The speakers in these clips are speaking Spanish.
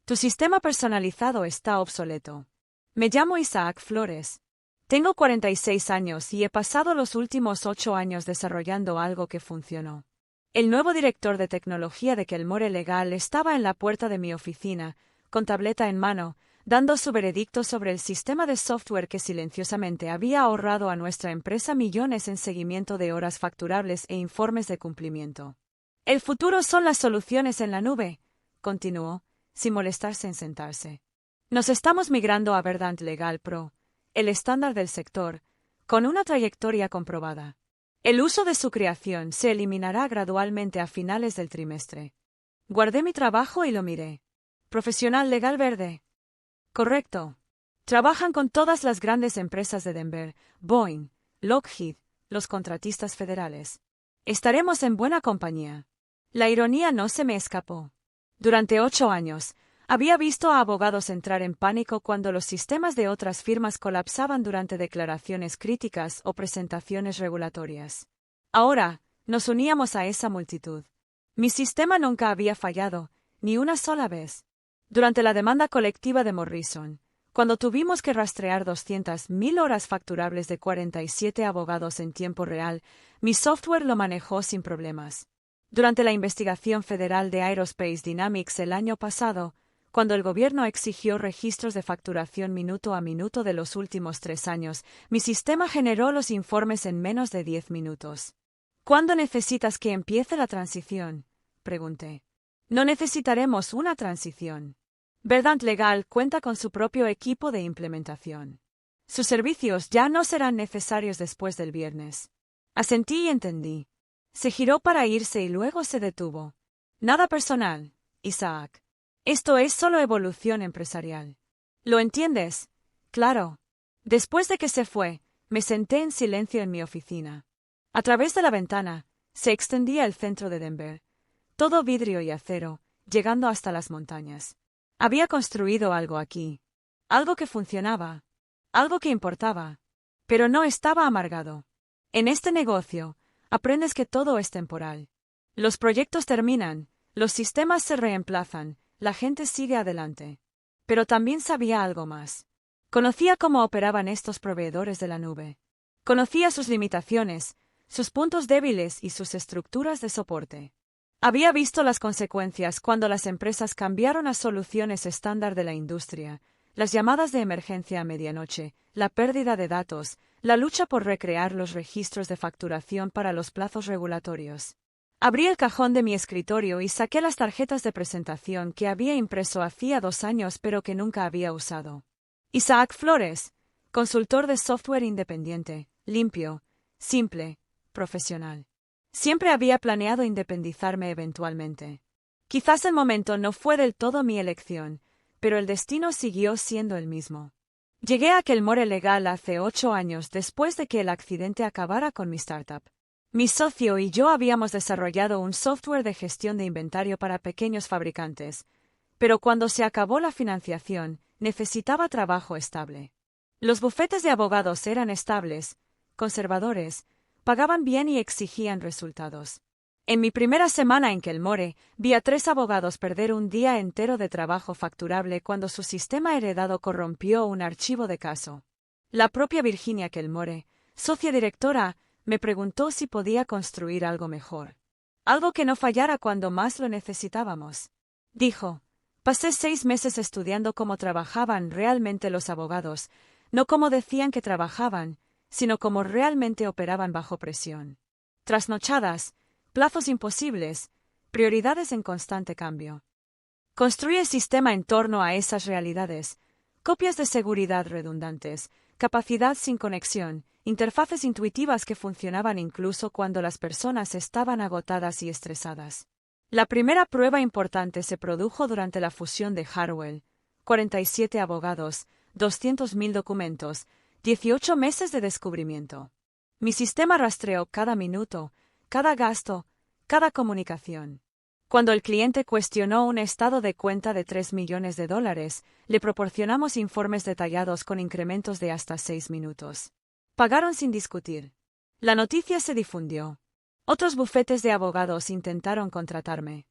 Tu sistema personalizado está obsoleto. Me llamo Isaac Flores. Tengo 46 años y he pasado los últimos 8 años desarrollando algo que funcionó. El nuevo director de tecnología de Kelmore Legal estaba en la puerta de mi oficina, con tableta en mano, dando su veredicto sobre el sistema de software que silenciosamente había ahorrado a nuestra empresa millones en seguimiento de horas facturables e informes de cumplimiento. El futuro son las soluciones en la nube, continuó, sin molestarse en sentarse. Nos estamos migrando a Verdant Legal Pro, el estándar del sector, con una trayectoria comprobada. El uso de su creación se eliminará gradualmente a finales del trimestre. Guardé mi trabajo y lo miré. Profesional legal verde. Correcto. Trabajan con todas las grandes empresas de Denver, Boeing, Lockheed, los contratistas federales. Estaremos en buena compañía. La ironía no se me escapó. Durante 8 años, había visto a abogados entrar en pánico cuando los sistemas de otras firmas colapsaban durante declaraciones críticas o presentaciones regulatorias. Ahora, nos uníamos a esa multitud. Mi sistema nunca había fallado, ni una sola vez. Durante la demanda colectiva de Morrison, cuando tuvimos que rastrear 200.000 horas facturables de 47 abogados en tiempo real, mi software lo manejó sin problemas. Durante la investigación federal de Aerospace Dynamics el año pasado, cuando el gobierno exigió registros de facturación minuto a minuto de los últimos 3 años, mi sistema generó los informes en menos de 10 minutos. ¿Cuándo necesitas que empiece la transición?, pregunté. No necesitaremos una transición. Verdant Legal cuenta con su propio equipo de implementación. Sus servicios ya no serán necesarios después del viernes. Asentí y entendí. Se giró para irse y luego se detuvo. Nada personal, Isaac. Esto es solo evolución empresarial. ¿Lo entiendes? Claro. Después de que se fue, me senté en silencio en mi oficina. A través de la ventana, se extendía el centro de Denver. Todo vidrio y acero, llegando hasta las montañas. Había construido algo aquí. Algo que funcionaba. Algo que importaba. Pero no estaba amargado. En este negocio, aprendes que todo es temporal. Los proyectos terminan, los sistemas se reemplazan, la gente sigue adelante. Pero también sabía algo más. Conocía cómo operaban estos proveedores de la nube. Conocía sus limitaciones, sus puntos débiles y sus estructuras de soporte. Había visto las consecuencias cuando las empresas cambiaron a soluciones estándar de la industria, las llamadas de emergencia a medianoche, la pérdida de datos, la lucha por recrear los registros de facturación para los plazos regulatorios. Abrí el cajón de mi escritorio y saqué las tarjetas de presentación que había impreso hacía 2 años pero que nunca había usado. Isaac Flores, consultor de software independiente, limpio, simple, profesional. Siempre había planeado independizarme eventualmente. Quizás el momento no fue del todo mi elección, pero el destino siguió siendo el mismo. Llegué a Kelmore Legal hace 8 años después de que el accidente acabara con mi startup. Mi socio y yo habíamos desarrollado un software de gestión de inventario para pequeños fabricantes, pero cuando se acabó la financiación, necesitaba trabajo estable. Los bufetes de abogados eran estables, conservadores, pagaban bien y exigían resultados. En mi primera semana en Kelmore, vi a 3 abogados perder un día entero de trabajo facturable cuando su sistema heredado corrompió un archivo de caso. La propia Virginia Kelmore, socia directora, me preguntó si podía construir algo mejor. Algo que no fallara cuando más lo necesitábamos. Dijo, pasé 6 meses estudiando cómo trabajaban realmente los abogados, no cómo decían que trabajaban, sino cómo realmente operaban bajo presión. Trasnochadas, plazos imposibles, prioridades en constante cambio. Construí el sistema en torno a esas realidades, copias de seguridad redundantes, capacidad sin conexión, interfaces intuitivas que funcionaban incluso cuando las personas estaban agotadas y estresadas. La primera prueba importante se produjo durante la fusión de Harwell, 47 abogados, 200.000 documentos, 18 meses de descubrimiento. Mi sistema rastreó cada minuto, cada gasto, cada comunicación. Cuando el cliente cuestionó un estado de cuenta de $3 millones, le proporcionamos informes detallados con incrementos de hasta 6 minutos. Pagaron sin discutir. La noticia se difundió. Otros bufetes de abogados intentaron contratarme.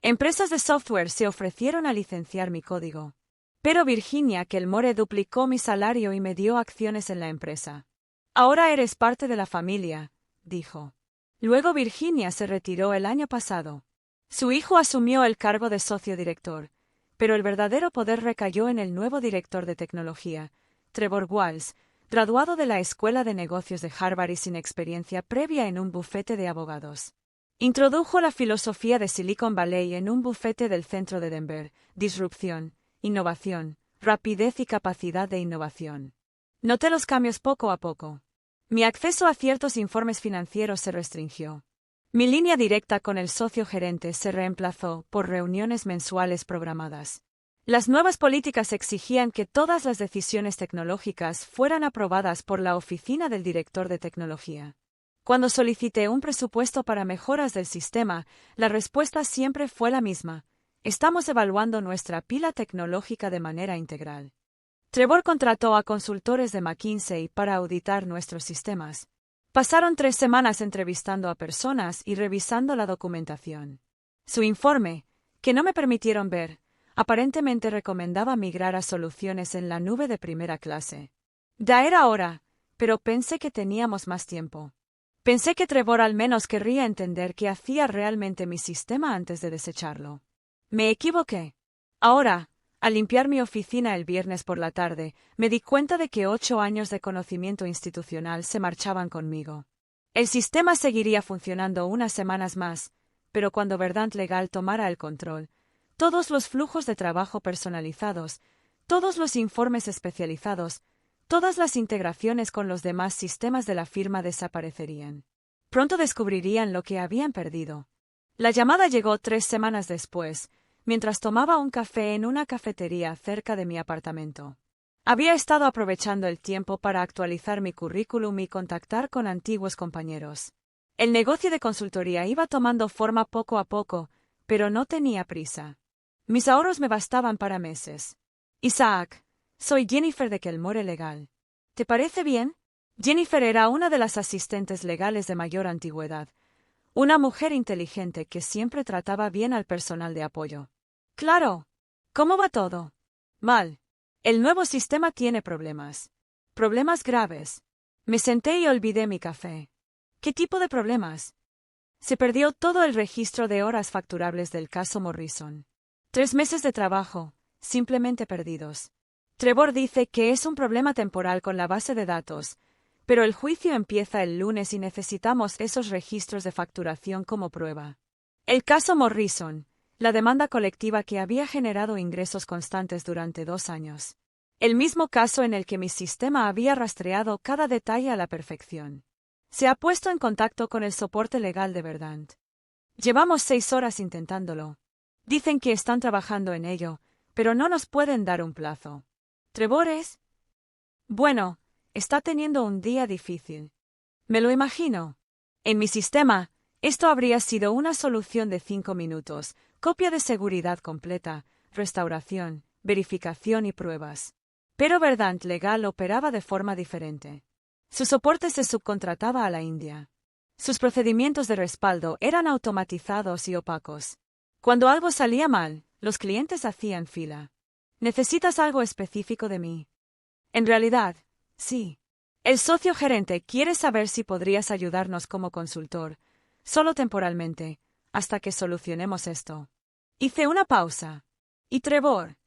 Empresas de software se ofrecieron a licenciar mi código. Pero Virginia Kelmore duplicó mi salario y me dio acciones en la empresa. Ahora eres parte de la familia, dijo. Luego Virginia se retiró el año pasado. Su hijo asumió el cargo de socio director, pero el verdadero poder recayó en el nuevo director de tecnología, Trevor Walsh, graduado de la Escuela de Negocios de Harvard y sin experiencia previa en un bufete de abogados. Introdujo la filosofía de Silicon Valley en un bufete del centro de Denver: disrupción, innovación, rapidez y capacidad de innovación. Noté los cambios poco a poco. Mi acceso a ciertos informes financieros se restringió. Mi línea directa con el socio gerente se reemplazó por reuniones mensuales programadas. Las nuevas políticas exigían que todas las decisiones tecnológicas fueran aprobadas por la oficina del director de tecnología. Cuando solicité un presupuesto para mejoras del sistema, la respuesta siempre fue la misma: estamos evaluando nuestra pila tecnológica de manera integral. Trevor contrató a consultores de McKinsey para auditar nuestros sistemas. Pasaron 3 semanas entrevistando a personas y revisando la documentación. Su informe, que no me permitieron ver, aparentemente recomendaba migrar a soluciones en la nube de primera clase. Ya era hora, pero pensé que teníamos más tiempo. Pensé que Trevor al menos querría entender qué hacía realmente mi sistema antes de desecharlo. Me equivoqué. Ahora, al limpiar mi oficina el viernes por la tarde, me di cuenta de que 8 años de conocimiento institucional se marchaban conmigo. El sistema seguiría funcionando unas semanas más, pero cuando Verdant Legal tomara el control, todos los flujos de trabajo personalizados, todos los informes especializados, todas las integraciones con los demás sistemas de la firma desaparecerían. Pronto descubrirían lo que habían perdido. La llamada llegó 3 semanas después, mientras tomaba un café en una cafetería cerca de mi apartamento. Había estado aprovechando el tiempo para actualizar mi currículum y contactar con antiguos compañeros. El negocio de consultoría iba tomando forma poco a poco, pero no tenía prisa. Mis ahorros me bastaban para meses. Isaac, soy Jennifer de Kelmore Legal. ¿Te parece bien? Jennifer era una de las asistentes legales de mayor antigüedad, una mujer inteligente que siempre trataba bien al personal de apoyo. Claro. ¿Cómo va todo? Mal. El nuevo sistema tiene problemas. Problemas graves. Me senté y olvidé mi café. ¿Qué tipo de problemas? Se perdió todo el registro de horas facturables del caso Morrison. 3 meses de trabajo, simplemente perdidos. Trevor dice que es un problema temporal con la base de datos, pero el juicio empieza el lunes y necesitamos esos registros de facturación como prueba. El caso Morrison, la demanda colectiva que había generado ingresos constantes durante 2 años. El mismo caso en el que mi sistema había rastreado cada detalle a la perfección. Se ha puesto en contacto con el soporte legal de Verdant. Llevamos 6 horas intentándolo. Dicen que están trabajando en ello, pero no nos pueden dar un plazo. ¿Trevor es? Bueno, está teniendo un día difícil. Me lo imagino. En mi sistema, esto habría sido una solución de 5 minutos, copia de seguridad completa, restauración, verificación y pruebas. Pero Verdant Legal operaba de forma diferente. Su soporte se subcontrataba a la India. Sus procedimientos de respaldo eran automatizados y opacos. Cuando algo salía mal, los clientes hacían fila. ¿Necesitas algo específico de mí? En realidad, sí. El socio gerente quiere saber si podrías ayudarnos como consultor, solo temporalmente, hasta que solucionemos esto. Hice una pausa. ¿Y Trevor?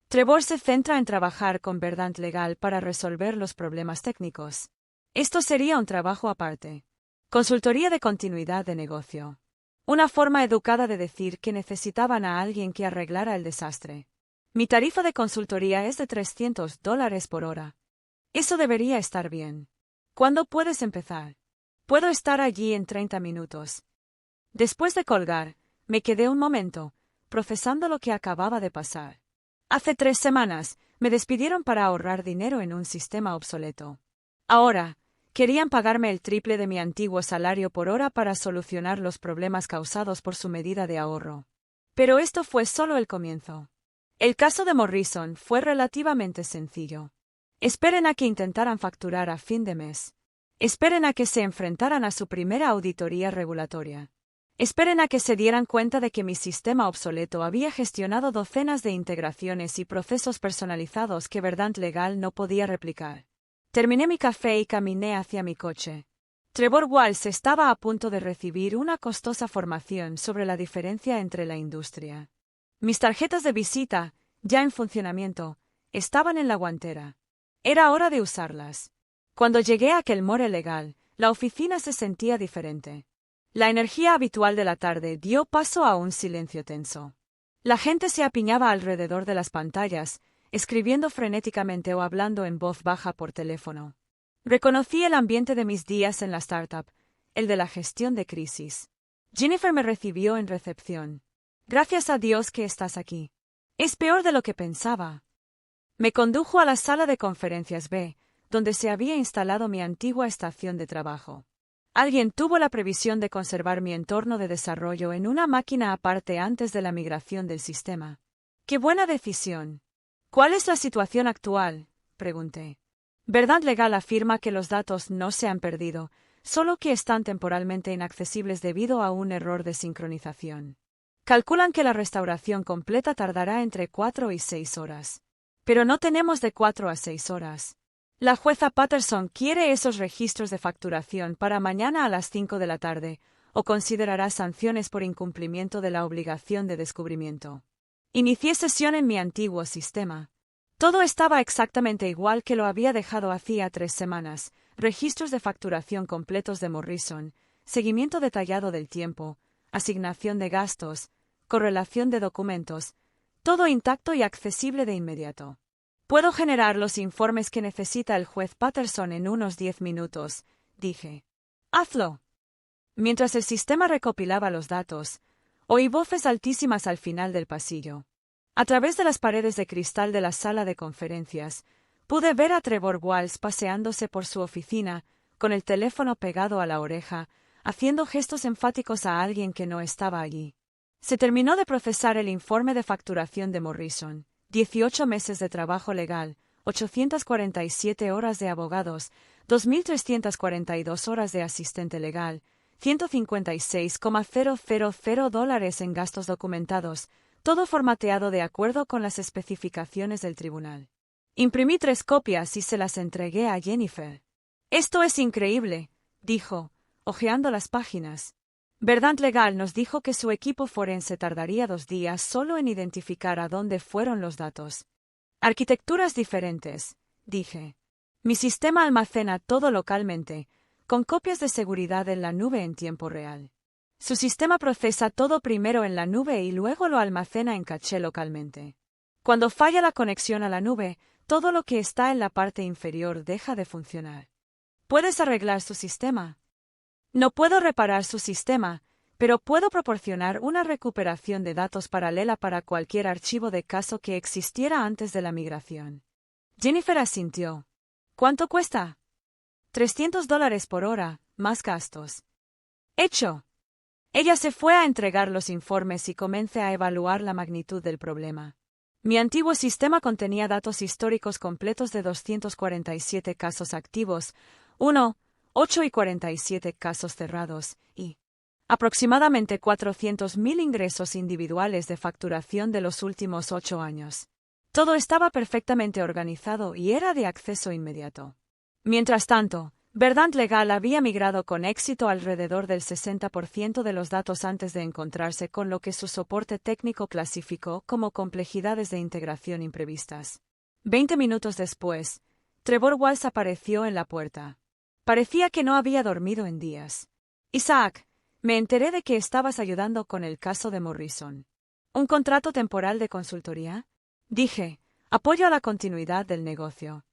Trevor se centra en trabajar con Verdant Legal para resolver los problemas técnicos. Esto sería un trabajo aparte. Consultoría de continuidad de negocio. Una forma educada de decir que necesitaban a alguien que arreglara el desastre. Mi tarifa de consultoría es de $300 por hora. Eso debería estar bien. ¿Cuándo puedes empezar? Puedo estar allí en 30 minutos. Después de colgar, me quedé un momento, procesando lo que acababa de pasar. Hace 3 semanas, me despidieron para ahorrar dinero en un sistema obsoleto. Ahora, querían pagarme el triple de mi antiguo salario por hora para solucionar los problemas causados por su medida de ahorro. Pero esto fue solo el comienzo. El caso de Morrison fue relativamente sencillo. Esperen a que intentaran facturar a fin de mes. Esperen a que se enfrentaran a su primera auditoría regulatoria. Esperen a que se dieran cuenta de que mi sistema obsoleto había gestionado docenas de integraciones y procesos personalizados que Verdant Legal no podía replicar. Terminé mi café y caminé hacia mi coche. Trevor Walsh estaba a punto de recibir una costosa formación sobre la diferencia entre la industria. Mis tarjetas de visita, ya en funcionamiento, estaban en la guantera. Era hora de usarlas. Cuando llegué a Kelmore Legal, la oficina se sentía diferente. La energía habitual de la tarde dio paso a un silencio tenso. La gente se apiñaba alrededor de las pantallas, escribiendo frenéticamente o hablando en voz baja por teléfono. Reconocí el ambiente de mis días en la startup, el de la gestión de crisis. Jennifer me recibió en recepción. Gracias a Dios que estás aquí. Es peor de lo que pensaba. Me condujo a la sala de conferencias B, donde se había instalado mi antigua estación de trabajo. Alguien tuvo la previsión de conservar mi entorno de desarrollo en una máquina aparte antes de la migración del sistema. ¡Qué buena decisión! ¿Cuál es la situación actual?, pregunté. Verdant Legal afirma que los datos no se han perdido, solo que están temporalmente inaccesibles debido a un error de sincronización. Calculan que la restauración completa tardará entre 4 y 6 horas. Pero no tenemos de 4 a 6 horas. La jueza Patterson quiere esos registros de facturación para mañana a las 5 de la tarde, o considerará sanciones por incumplimiento de la obligación de descubrimiento. Inicié sesión en mi antiguo sistema. Todo estaba exactamente igual que lo había dejado hacía 3 semanas, registros de facturación completos de Morrison, seguimiento detallado del tiempo, asignación de gastos, correlación de documentos, todo intacto y accesible de inmediato. Puedo generar los informes que necesita el juez Patterson en unos 10 minutos, dije. Hazlo. Mientras el sistema recopilaba los datos, oí voces altísimas al final del pasillo. A través de las paredes de cristal de la sala de conferencias, pude ver a Trevor Walsh paseándose por su oficina, con el teléfono pegado a la oreja, haciendo gestos enfáticos a alguien que no estaba allí. Se terminó de procesar el informe de facturación de Morrison. 18 meses de trabajo legal, 847 horas de abogados, 2.342 horas de asistente legal, $156,000 en gastos documentados, todo formateado de acuerdo con las especificaciones del tribunal. Imprimí 3 copias y se las entregué a Jennifer. «Esto es increíble», dijo, hojeando las páginas. Verdant Legal nos dijo que su equipo forense tardaría 2 días solo en identificar a dónde fueron los datos. Arquitecturas diferentes, dije. Mi sistema almacena todo localmente, con copias de seguridad en la nube en tiempo real. Su sistema procesa todo primero en la nube y luego lo almacena en caché localmente. Cuando falla la conexión a la nube, todo lo que está en la parte inferior deja de funcionar. ¿Puedes arreglar su sistema? No puedo reparar su sistema, pero puedo proporcionar una recuperación de datos paralela para cualquier archivo de caso que existiera antes de la migración. Jennifer asintió. ¿Cuánto cuesta? $300 por hora, más gastos. Hecho. Ella se fue a entregar los informes y comencé a evaluar la magnitud del problema. Mi antiguo sistema contenía datos históricos completos de 247 casos activos, 8 y 47 casos cerrados, y aproximadamente 400.000 ingresos individuales de facturación de los últimos 8 años. Todo estaba perfectamente organizado y era de acceso inmediato. Mientras tanto, Verdant Legal había migrado con éxito alrededor del 60% de los datos antes de encontrarse con lo que su soporte técnico clasificó como complejidades de integración imprevistas. 20 minutos después, Trevor Walsh apareció en la puerta. Parecía que no había dormido en días. Isaac, me enteré de que estabas ayudando con el caso de Morrison. ¿Un contrato temporal de consultoría? Dije, apoyo a la continuidad del negocio.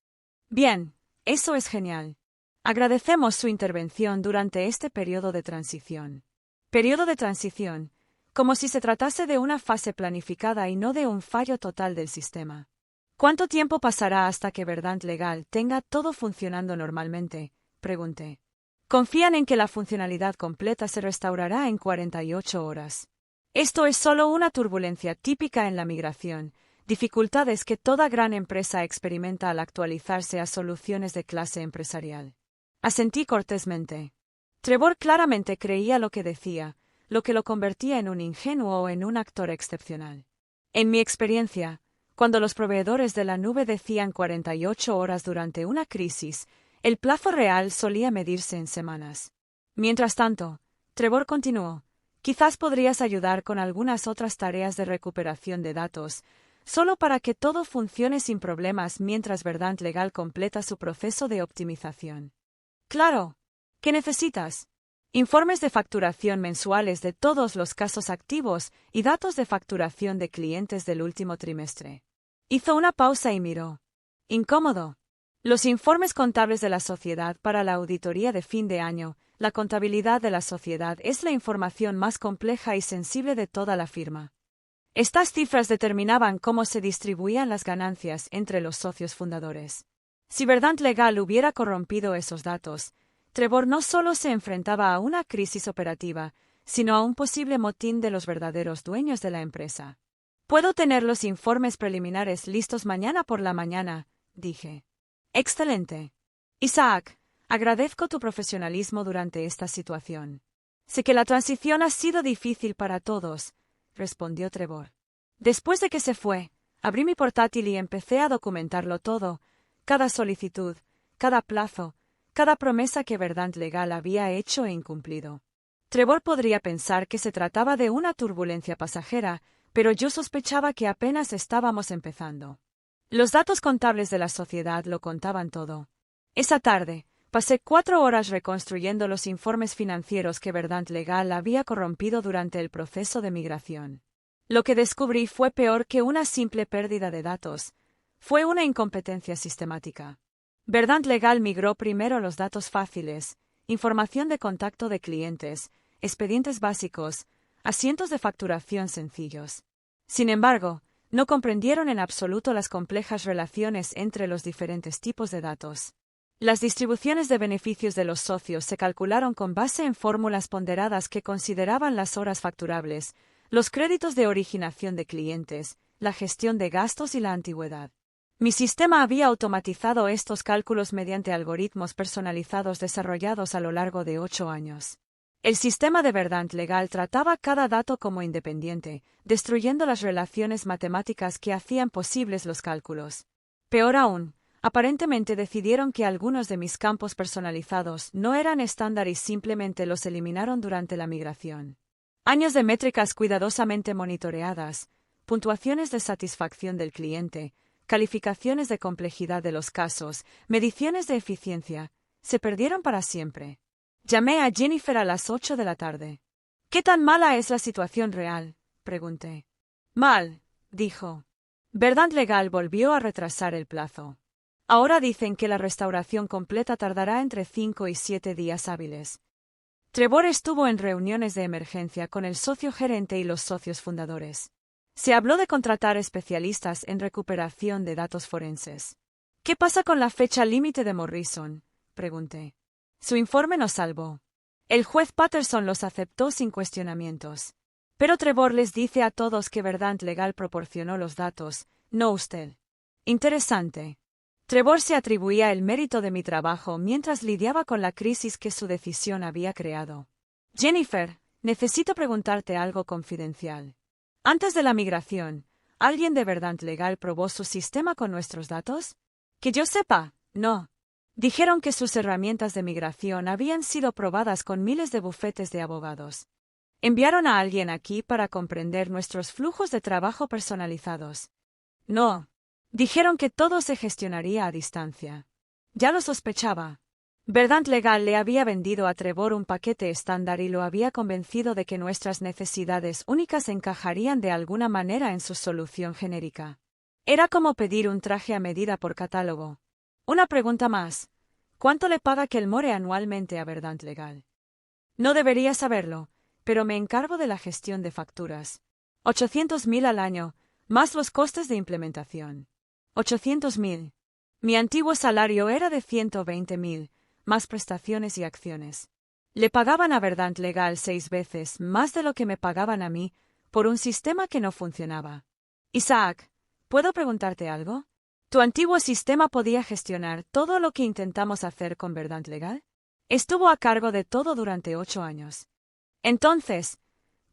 Bien, eso es genial. Agradecemos su intervención durante este periodo de transición. Periodo de transición, como si se tratase de una fase planificada y no de un fallo total del sistema. ¿Cuánto tiempo pasará hasta que Verdant Legal tenga todo funcionando normalmente?, pregunté. Confían en que la funcionalidad completa se restaurará en 48 horas. Esto es solo una turbulencia típica en la migración, dificultades que toda gran empresa experimenta al actualizarse a soluciones de clase empresarial. Asentí cortésmente. Trevor claramente creía lo que decía, lo que lo convertía en un ingenuo o en un actor excepcional. En mi experiencia, cuando los proveedores de la nube decían 48 horas durante una crisis, el plazo real solía medirse en semanas. Mientras tanto, Trevor continuó, quizás podrías ayudar con algunas otras tareas de recuperación de datos, solo para que todo funcione sin problemas mientras Verdant Legal completa su proceso de optimización. Claro. ¿Qué necesitas? Informes de facturación mensuales de todos los casos activos y datos de facturación de clientes del último trimestre. Hizo una pausa y miró. Incómodo. Los informes contables de la sociedad para la auditoría de fin de año, la contabilidad de la sociedad es la información más compleja y sensible de toda la firma. Estas cifras determinaban cómo se distribuían las ganancias entre los socios fundadores. Si Verdant Legal hubiera corrompido esos datos, Trevor no solo se enfrentaba a una crisis operativa, sino a un posible motín de los verdaderos dueños de la empresa. «Puedo tener los informes preliminares listos mañana por la mañana», dije. «Excelente. Isaac, agradezco tu profesionalismo durante esta situación. Sé que la transición ha sido difícil para todos», respondió Trevor. Después de que se fue, abrí mi portátil y empecé a documentarlo todo, cada solicitud, cada plazo, cada promesa que Verdant Legal había hecho e incumplido. Trevor podría pensar que se trataba de una turbulencia pasajera, pero yo sospechaba que apenas estábamos empezando. Los datos contables de la sociedad lo contaban todo. Esa tarde, pasé 4 horas reconstruyendo los informes financieros que Verdant Legal había corrompido durante el proceso de migración. Lo que descubrí fue peor que una simple pérdida de datos. Fue una incompetencia sistemática. Verdant Legal migró primero los datos fáciles, información de contacto de clientes, expedientes básicos, asientos de facturación sencillos. Sin embargo, no comprendieron en absoluto las complejas relaciones entre los diferentes tipos de datos. Las distribuciones de beneficios de los socios se calcularon con base en fórmulas ponderadas que consideraban las horas facturables, los créditos de originación de clientes, la gestión de gastos y la antigüedad. Mi sistema había automatizado estos cálculos mediante algoritmos personalizados desarrollados a lo largo de 8 años. El sistema de Verdant Legal trataba cada dato como independiente, destruyendo las relaciones matemáticas que hacían posibles los cálculos. Peor aún, aparentemente decidieron que algunos de mis campos personalizados no eran estándar y simplemente los eliminaron durante la migración. Años de métricas cuidadosamente monitoreadas, puntuaciones de satisfacción del cliente, calificaciones de complejidad de los casos, mediciones de eficiencia, se perdieron para siempre. Llamé a Jennifer a las 8 de la tarde. «¿Qué tan mala es la situación real?», pregunté. «Mal», dijo. Verdant Legal volvió a retrasar el plazo. Ahora dicen que la restauración completa tardará entre 5 y 7 días hábiles. Trevor estuvo en reuniones de emergencia con el socio gerente y los socios fundadores. Se habló de contratar especialistas en recuperación de datos forenses. «¿Qué pasa con la fecha límite de Morrison?», pregunté. Su informe nos salvó. El juez Patterson los aceptó sin cuestionamientos. Pero Trevor les dice a todos que Verdant Legal proporcionó los datos, no usted. Interesante. Trevor se atribuía el mérito de mi trabajo mientras lidiaba con la crisis que su decisión había creado. «Jennifer, necesito preguntarte algo confidencial. Antes de la migración, ¿alguien de Verdant Legal probó su sistema con nuestros datos? Que yo sepa, no. Dijeron que sus herramientas de migración habían sido probadas con miles de bufetes de abogados. ¿Enviaron a alguien aquí para comprender nuestros flujos de trabajo personalizados? No. Dijeron que todo se gestionaría a distancia. Ya lo sospechaba. Verdant Legal le había vendido a Trevor un paquete estándar y lo había convencido de que nuestras necesidades únicas encajarían de alguna manera en su solución genérica. Era como pedir un traje a medida por catálogo. Una pregunta más. ¿Cuánto le paga Kelmore anualmente a Verdant Legal? No debería saberlo, pero me encargo de la gestión de facturas. 800.000 al año, más los costes de implementación. 800.000. Mi antiguo salario era de 120.000. Más prestaciones y acciones. Le pagaban a Verdant Legal 6 veces más de lo que me pagaban a mí, por un sistema que no funcionaba. Isaac, ¿puedo preguntarte algo? ¿Tu antiguo sistema podía gestionar todo lo que intentamos hacer con Verdant Legal? Estuvo a cargo de todo durante 8 años. Entonces,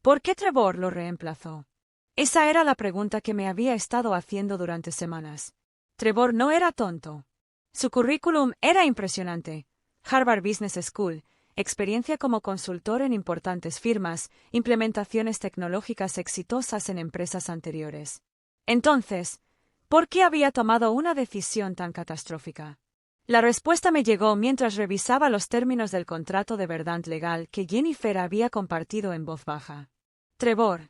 ¿Por qué Trevor lo reemplazó? Esa era la pregunta que me había estado haciendo durante semanas. Trevor no era tonto. Su currículum era impresionante. Harvard Business School, experiencia como consultor en importantes firmas, implementaciones tecnológicas exitosas en empresas anteriores. Entonces, ¿por qué había tomado una decisión tan catastrófica? La respuesta me llegó mientras revisaba los términos del contrato de verdad legal que Jennifer había compartido en voz baja. Trevor,